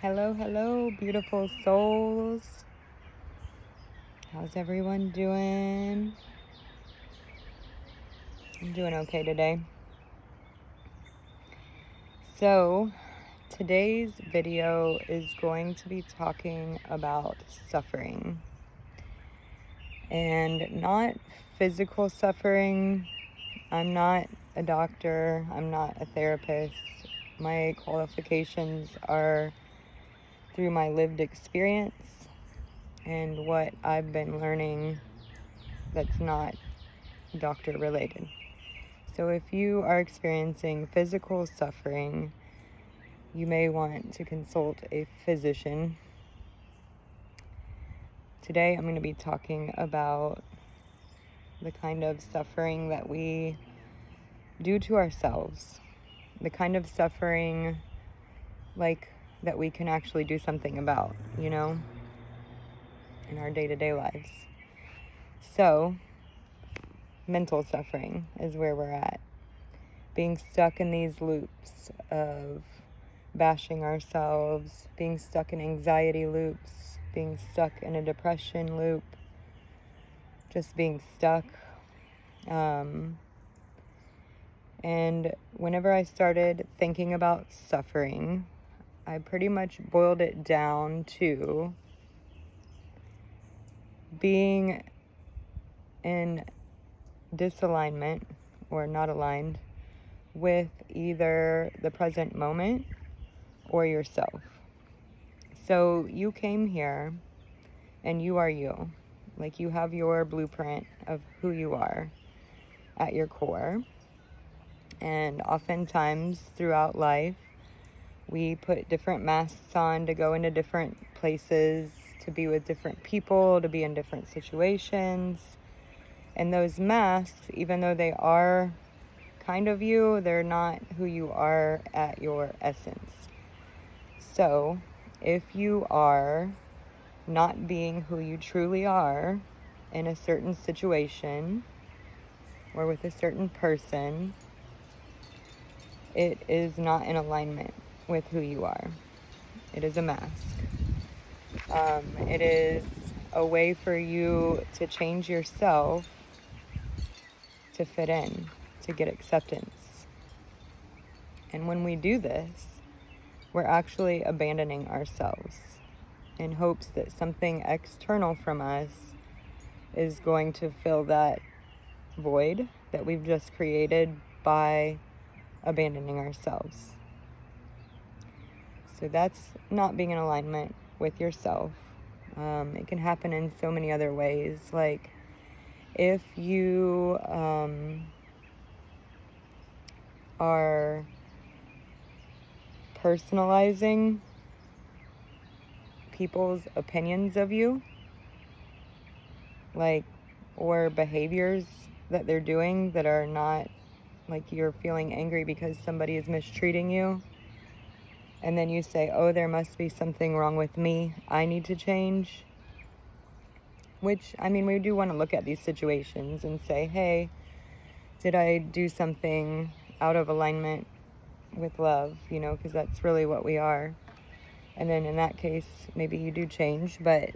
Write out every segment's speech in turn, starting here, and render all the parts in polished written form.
Hello, hello, beautiful souls. How's everyone doing? I'm doing okay today. So, today's video is going to be talking about suffering. And not physical suffering. I'm not a doctor. I'm not a therapist. My qualifications are through my lived experience and what I've been learning that's not doctor related. So if you are experiencing physical suffering, you may want to consult a physician. Today I'm going to be talking about the kind of suffering that we do to ourselves, the kind of suffering that we can actually do something about, in our day-to-day lives. So, mental suffering is where we're at. Being stuck in these loops of bashing ourselves, being stuck in anxiety loops, being stuck in a depression loop, just being stuck. And whenever I started thinking about suffering, I pretty much boiled it down to being in disalignment or not aligned with either the present moment or yourself. So you came here and you are you. Like, you have your blueprint of who you are at your core. And oftentimes throughout life, we put different masks on to go into different places, to be with different people, to be in different situations. And those masks, even though they are kind of you, they're not who you are at your essence. So if you are not being who you truly are in a certain situation or with a certain person, it is not in alignment with who you are. It is a mask. It is a way for you to change yourself to fit in, to get acceptance. And when we do this, we're actually abandoning ourselves in hopes that something external from us is going to fill that void that we've just created by abandoning ourselves. So that's not being in alignment with yourself. It can happen in so many other ways. Like, if you are personalizing people's opinions of you, or behaviors that they're doing that are not, like, you're feeling angry because somebody is mistreating you, and then you say, oh, there must be something wrong with me, I need to change. Which, we do want to look at these situations and say, hey, did I do something out of alignment with love, because that's really what we are. And then in that case, maybe you do change. But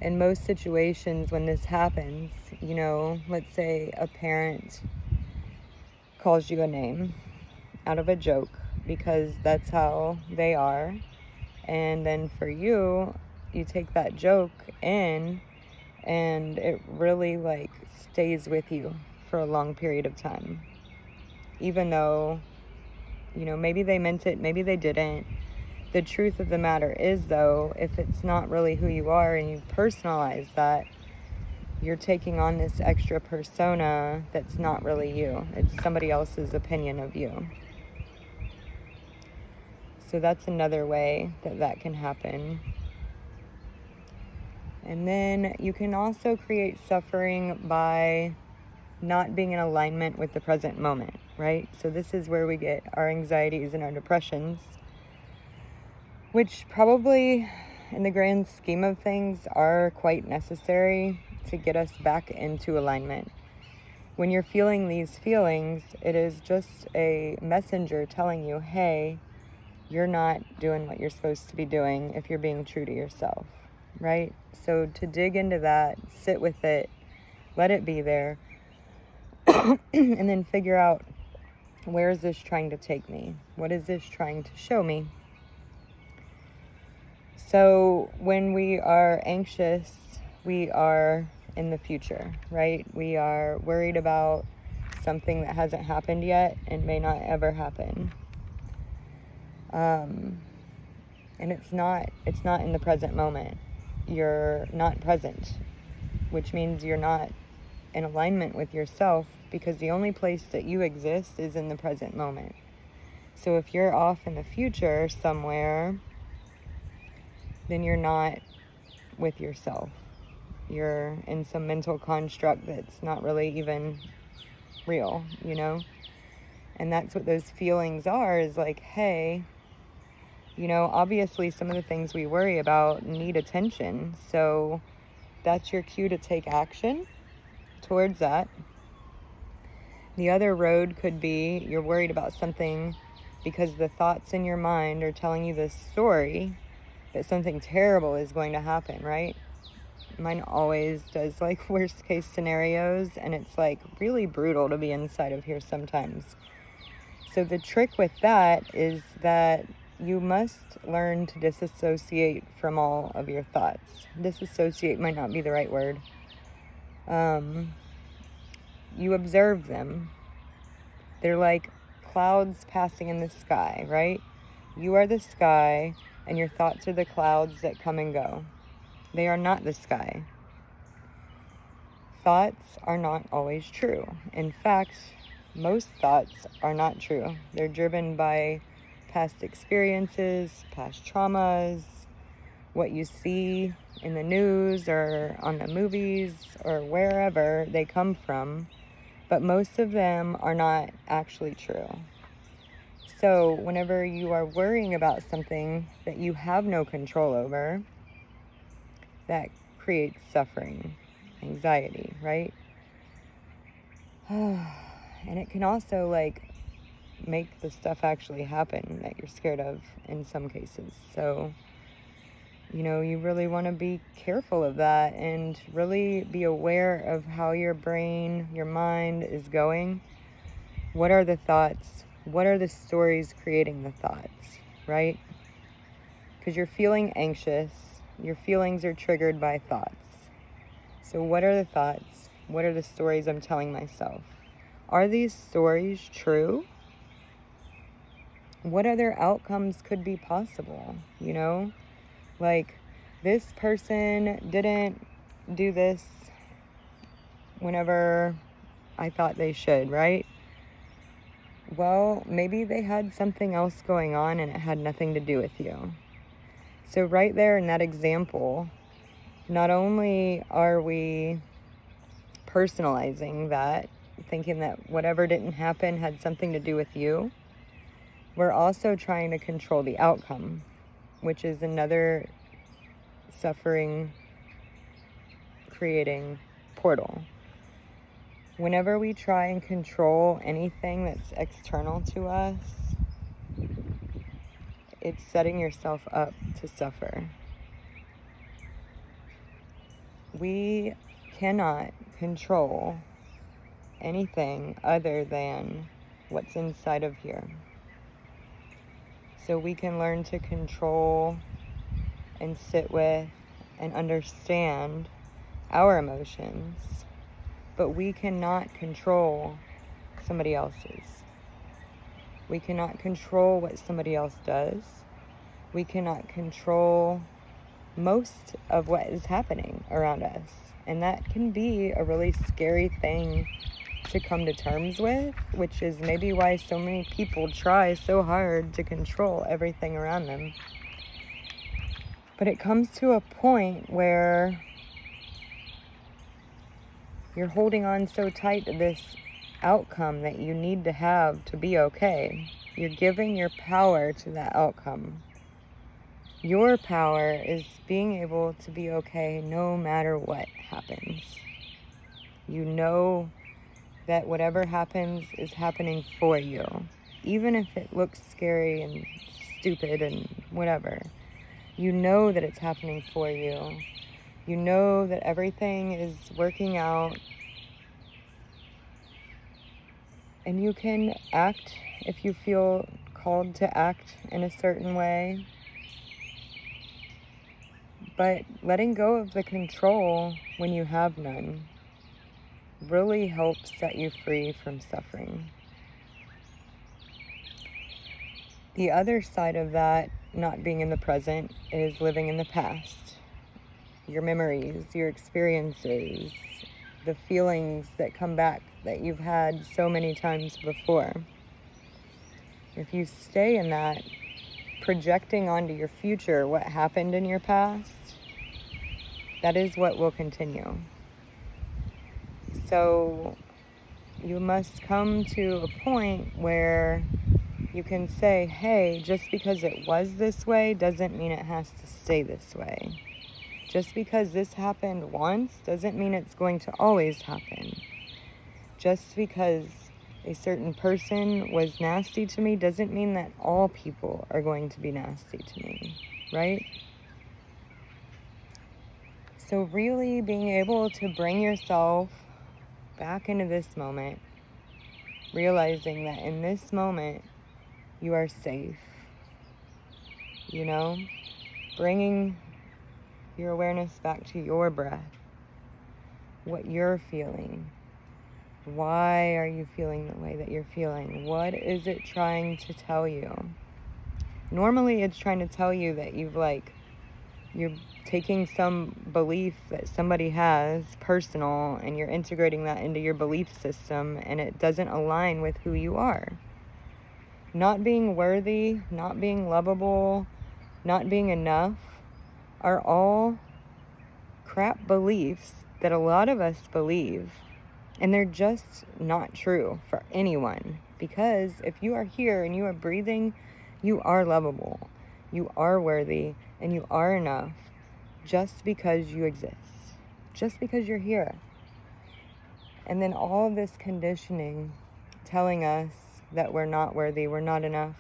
in most situations when this happens, let's say a parent calls you a name out of a joke because that's how they are. And then for you, you take that joke in and it really stays with you for a long period of time. Even though, maybe they meant it, maybe they didn't. The truth of the matter is, though, if it's not really who you are and you personalize that, you're taking on this extra persona that's not really you. It's somebody else's opinion of you. So that's another way that can happen. And then you can also create suffering by not being in alignment with the present moment, right? So this is where we get our anxieties and our depressions, which probably in the grand scheme of things are quite necessary to get us back into alignment. When you're feeling these feelings, it is just a messenger telling you, hey, you're not doing what you're supposed to be doing if you're being true to yourself, right? So to dig into that, sit with it, let it be there, and then figure out, where is this trying to take me? What is this trying to show me? So when we are anxious, we are in the future, right? We are worried about something that hasn't happened yet and may not ever happen. And it's not in the present moment. You're not present, which means you're not in alignment with yourself, because the only place that you exist is in the present moment. So if you're off in the future somewhere, then you're not with yourself. You're in some mental construct that's not really even real, you know? And that's what those feelings are, is like, hey, you know, obviously some of the things we worry about need attention. So that's your cue to take action towards that. The other road could be, you're worried about something because the thoughts in your mind are telling you this story that something terrible is going to happen, right? Mine always does, like, worst case scenarios, and it's like really brutal to be inside of here sometimes. So the trick with that is that you must learn to disassociate from all of your thoughts. Disassociate might not be the right word. You observe them. They're like clouds passing in the sky, right? You are the sky, and your thoughts are the clouds that come and go. They are not the sky. Thoughts are not always true. In fact, most thoughts are not true. They're driven by past experiences, past traumas, what you see in the news or on the movies or wherever they come from. But most of them are not actually true. So whenever you are worrying about something that you have no control over, that creates suffering, anxiety, right? And it can also, like, make the stuff actually happen that you're scared of in some cases. So, you know, you really want to be careful of that and really be aware of how your brain, your mind is going. What are the thoughts? What are the stories creating the thoughts, right? Because you're feeling anxious. Your feelings are triggered by thoughts. So what are the thoughts? What are the stories I'm telling myself? Are these stories true? What other outcomes could be possible, you know? Like, this person didn't do this whenever I thought they should, right? Well, maybe they had something else going on and it had nothing to do with you. So right there in that example, not only are we personalizing that, thinking that whatever didn't happen had something to do with you, we're also trying to control the outcome, which is another suffering creating portal. Whenever we try and control anything that's external to us, it's setting yourself up to suffer. We cannot control anything other than what's inside of here. So we can learn to control and sit with and understand our emotions, but we cannot control somebody else's. We cannot control what somebody else does. We cannot control most of what is happening around us. And that can be a really scary thing to come to terms with, which is maybe why so many people try so hard to control everything around them. But it comes to a point where you're holding on so tight to this outcome that you need to have to be okay. You're giving your power to that outcome. Your power is being able to be okay no matter what happens. You know that whatever happens is happening for you. Even if it looks scary and stupid and whatever. You know that it's happening for you. You know that everything is working out. And you can act if you feel called to act in a certain way. But letting go of the control when you have none really helps set you free from suffering. The other side of that, not being in the present, is living in the past. Your memories, your experiences, the feelings that come back that you've had so many times before. If you stay in that, projecting onto your future what happened in your past, that is what will continue. So you must come to a point where you can say, hey, just because it was this way doesn't mean it has to stay this way. Just because this happened once doesn't mean it's going to always happen. Just because a certain person was nasty to me doesn't mean that all people are going to be nasty to me, right? So really being able to bring yourself back into this moment, realizing that in this moment you are safe, bringing your awareness back to your breath, what you're feeling. Why are you feeling the way that you're feeling? What is it trying to tell you? Normally it's trying to tell you that you're taking some belief that somebody has, personal, and you're integrating that into your belief system, and it doesn't align with who you are. Not being worthy, not being lovable, not being enough are all crap beliefs that a lot of us believe, and they're just not true for anyone. Because if you are here and you are breathing, you are lovable, you are worthy, and you are enough just because you exist, just because you're here. And then all of this conditioning telling us that we're not worthy, we're not enough.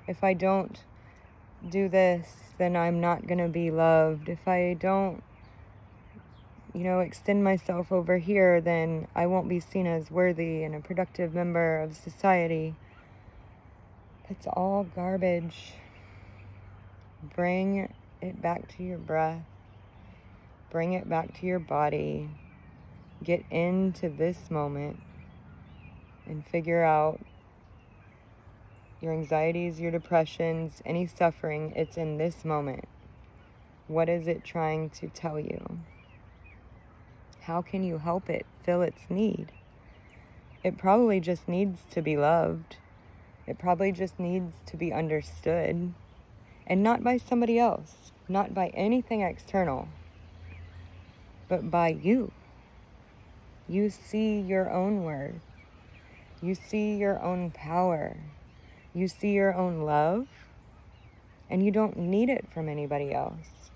If I don't do this, then I'm not going to be loved. If I don't, extend myself over here, then I won't be seen as worthy and a productive member of society. That's all garbage. Bring it back to your breath. Bring it back to your body. Get into this moment and figure out your anxieties, your depressions, any suffering. It's in this moment. What is it trying to tell you? How can you help it fill its need? It probably just needs to be loved. It probably just needs to be understood. And not by somebody else, not by anything external, but by you. You see your own worth. You see your own power. You see your own love. And you don't need it from anybody else.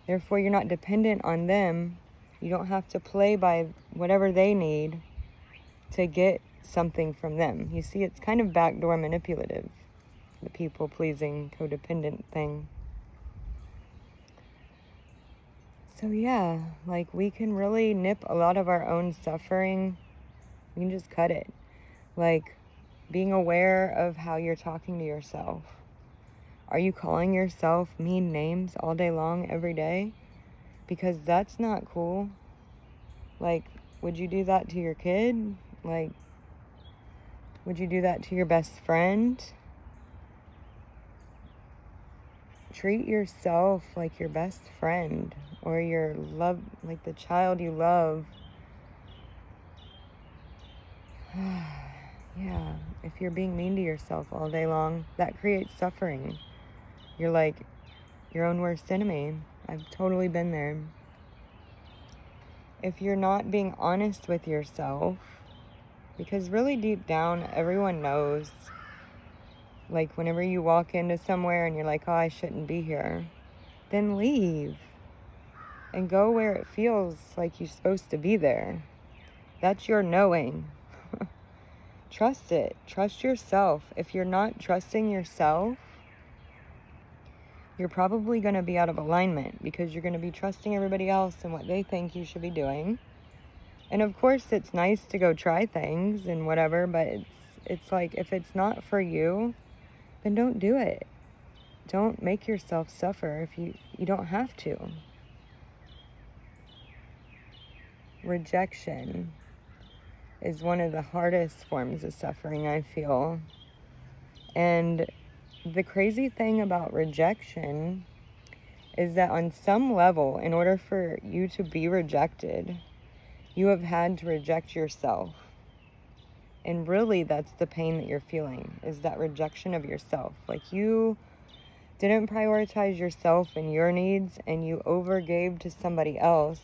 Therefore, you're not dependent on them. You don't have to play by whatever they need to get something from them. You see, it's kind of backdoor manipulative, the people-pleasing, codependent thing. So yeah, we can really nip a lot of our own suffering. We can just cut it. Being aware of how you're talking to yourself. Are you calling yourself mean names all day long, every day? Because that's not cool. Would you do that to your kid? Would you do that to your best friend? Treat yourself like your best friend or your love, the child you love. Yeah, if you're being mean to yourself all day long, that creates suffering. You're like your own worst enemy. I've totally been there. If you're not being honest with yourself, because really deep down, everyone knows, whenever you walk into somewhere and you're like, oh, I shouldn't be here, then leave and go where it feels like you're supposed to be there. That's your knowing. Trust it. Trust yourself. If you're not trusting yourself, you're probably going to be out of alignment because you're going to be trusting everybody else and what they think you should be doing. And of course, it's nice to go try things and whatever, but it's like, if it's not for you, then don't do it. Don't make yourself suffer if you don't have to. Rejection is one of the hardest forms of suffering, I feel. And the crazy thing about rejection is that on some level, in order for you to be rejected, you have had to reject yourself. And really, that's the pain that you're feeling, is that rejection of yourself. Like, you didn't prioritize yourself and your needs, and you overgave to somebody else